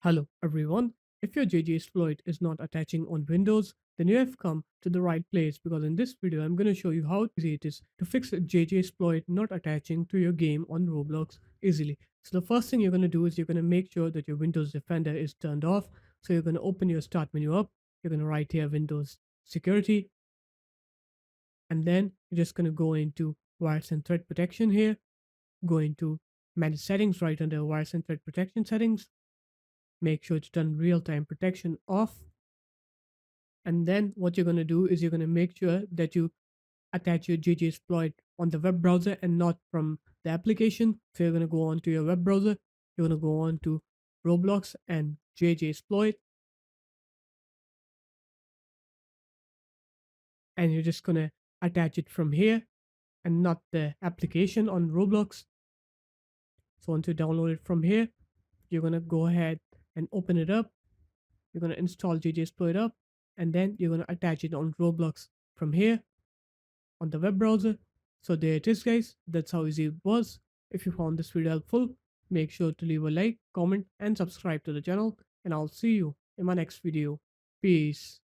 Hello everyone. If your JJSploit is not attaching on Windows, then you have come to the right place because in this video I'm going to show you how easy it is to fix a JJSploit not attaching to your game on Roblox easily. So the first thing you're going to do is you're going to make sure that your Windows Defender is turned off. So you're going to open your start menu up. You're going to write here Windows Security, and then you're just going to go into Virus and Threat Protection here. Go into Manage Settings right under Virus and Threat Protection settings. Make sure it's done real-time protection off. And then what you're going to do is you're going to make sure that you attach your JJSploit on the web browser and not from the application. So you're going to go on to your web browser. You're going to go on to Roblox and JJSploit, and you're just going to attach it from here and not the application on Roblox. So once you download it from here, you're going to go ahead and open it up. You're going to install JJSploit up, and then you're going to attach it on Roblox from here on the web browser. So there it is, guys. That's how easy it was. If you found this video helpful, make sure to leave a like, comment, and subscribe to the channel. And I'll see you in my next video. Peace.